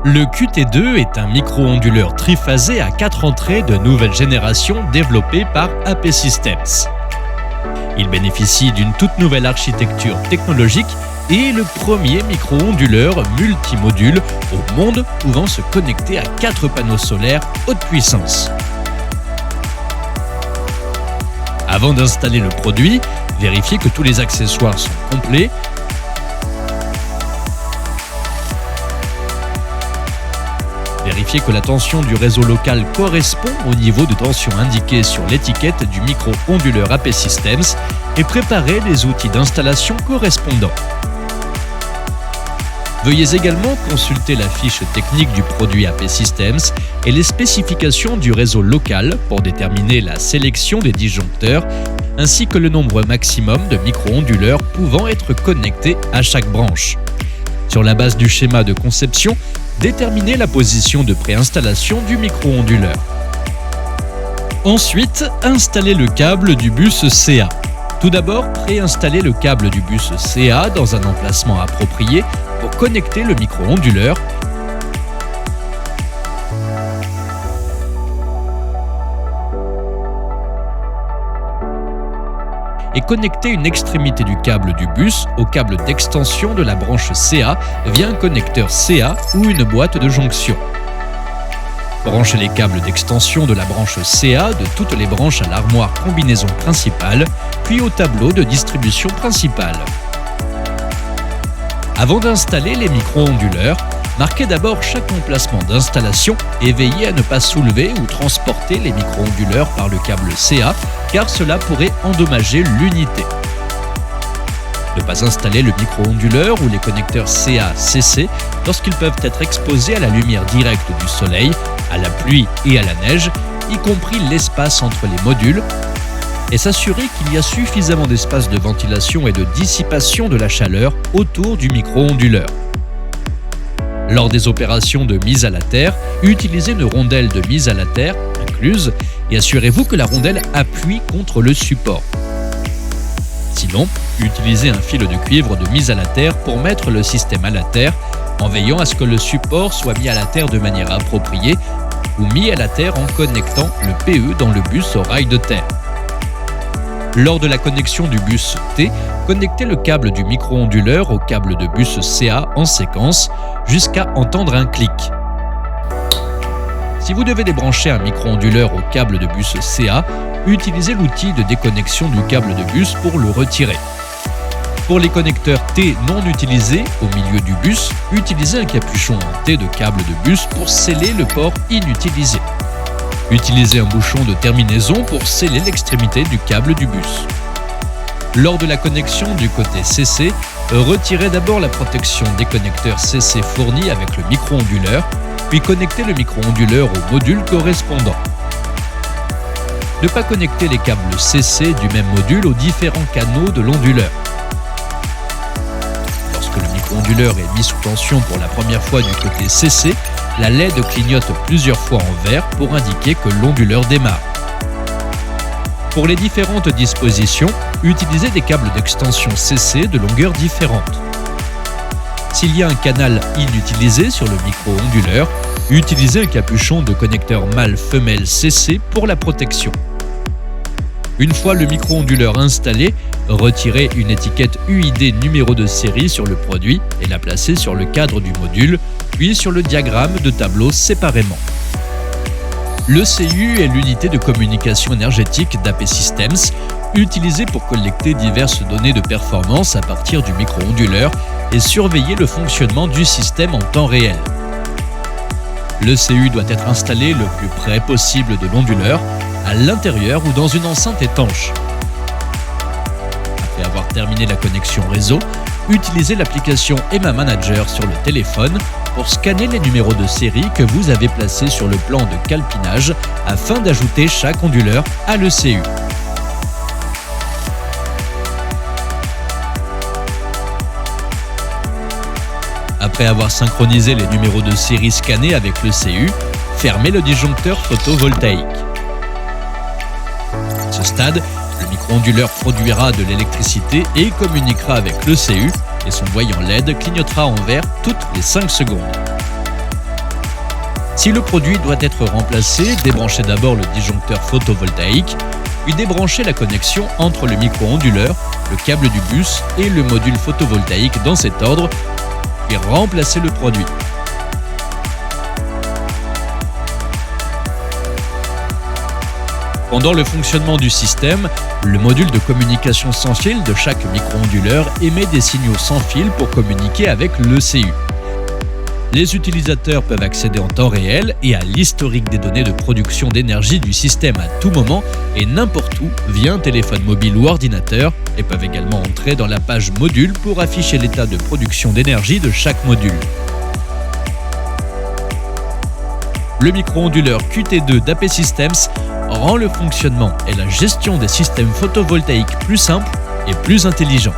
Le QT2 est un micro-onduleur triphasé à 4 entrées de nouvelle génération développé par AP Systems. Il bénéficie d'une toute nouvelle architecture technologique et est le premier micro-onduleur multimodule au monde pouvant se connecter à 4 panneaux solaires haute puissance. Avant d'installer le produit, vérifiez que tous les accessoires sont complets. Vérifiez que la tension du réseau local correspond au niveau de tension indiqué sur l'étiquette du micro-onduleur AP Systems et préparez les outils d'installation correspondants. Veuillez également consulter la fiche technique du produit AP Systems et les spécifications du réseau local pour déterminer la sélection des disjoncteurs ainsi que le nombre maximum de micro-onduleurs pouvant être connectés à chaque branche. Sur la base du schéma de conception, déterminez la position de préinstallation du micro-onduleur. Ensuite, installez le câble du bus CA. Tout d'abord, préinstallez le câble du bus CA dans un emplacement approprié pour connecter le micro-onduleur. Et connecter une extrémité du câble du bus au câble d'extension de la branche CA via un connecteur CA ou une boîte de jonction. Branchez les câbles d'extension de la branche CA de toutes les branches à l'armoire combinaison principale, puis au tableau de distribution principale. Avant d'installer les micro-onduleurs, marquez d'abord chaque emplacement d'installation et veillez à ne pas soulever ou transporter les micro-onduleurs par le câble CA car cela pourrait endommager l'unité. Ne pas installer le micro-onduleur ou les connecteurs CA-CC lorsqu'ils peuvent être exposés à la lumière directe du soleil, à la pluie et à la neige, y compris l'espace entre les modules, et s'assurer qu'il y a suffisamment d'espace de ventilation et de dissipation de la chaleur autour du micro-onduleur. Lors des opérations de mise à la terre, utilisez une rondelle de mise à la terre incluse et assurez-vous que la rondelle appuie contre le support. Sinon, utilisez un fil de cuivre de mise à la terre pour mettre le système à la terre en veillant à ce que le support soit mis à la terre de manière appropriée ou mis à la terre en connectant le PE dans le bus au rail de terre. Lors de la connexion du bus T, connectez le câble du micro-onduleur au câble de bus CA en séquence jusqu'à entendre un clic. Si vous devez débrancher un micro-onduleur au câble de bus CA, utilisez l'outil de déconnexion du câble de bus pour le retirer. Pour les connecteurs T non utilisés au milieu du bus, utilisez un capuchon en T de câble de bus pour sceller le port inutilisé. Utilisez un bouchon de terminaison pour sceller l'extrémité du câble du bus. Lors de la connexion du côté CC, retirez d'abord la protection des connecteurs CC fournis avec le micro-onduleur, puis connectez le micro-onduleur au module correspondant. Ne pas connecter les câbles CC du même module aux différents canaux de l'onduleur. Lorsque le micro-onduleur est mis sous tension pour la première fois du côté CC, la LED clignote plusieurs fois en vert pour indiquer que l'onduleur démarre. Pour les différentes dispositions, utilisez des câbles d'extension CC de longueur différente. S'il y a un canal inutilisé sur le micro-onduleur, utilisez un capuchon de connecteur mâle-femelle CC pour la protection. Une fois le micro-onduleur installé, retirez une étiquette UID numéro de série sur le produit et la placez sur le cadre du module, puis sur le diagramme de tableau séparément. L'ECU est l'unité de communication énergétique d'AP Systems, utilisée pour collecter diverses données de performance à partir du micro-onduleur et surveiller le fonctionnement du système en temps réel. L'ECU doit être installé le plus près possible de l'onduleur, à l'intérieur ou dans une enceinte étanche. Après avoir terminé la connexion réseau, utilisez l'application EMA Manager sur le téléphone pour scanner les numéros de série que vous avez placés sur le plan de calpinage afin d'ajouter chaque onduleur à l'ECU. Après avoir synchronisé les numéros de série scannés avec l'ECU, fermez le disjoncteur photovoltaïque. À ce stade, le micro-onduleur produira de l'électricité et communiquera avec l'ECU et son voyant LED clignotera en vert toutes les 5 secondes. Si le produit doit être remplacé, débranchez d'abord le disjoncteur photovoltaïque, puis débranchez la connexion entre le micro-onduleur, le câble du bus et le module photovoltaïque dans cet ordre, puis remplacez le produit. Pendant le fonctionnement du système, le module de communication sans fil de chaque micro-onduleur émet des signaux sans fil pour communiquer avec l'ECU. Les utilisateurs peuvent accéder en temps réel et à l'historique des données de production d'énergie du système à tout moment et n'importe où via un téléphone mobile ou ordinateur et peuvent également entrer dans la page module pour afficher l'état de production d'énergie de chaque module. Le micro-onduleur QT2 d'AP Systems rend le fonctionnement et la gestion des systèmes photovoltaïques plus simples et plus intelligents.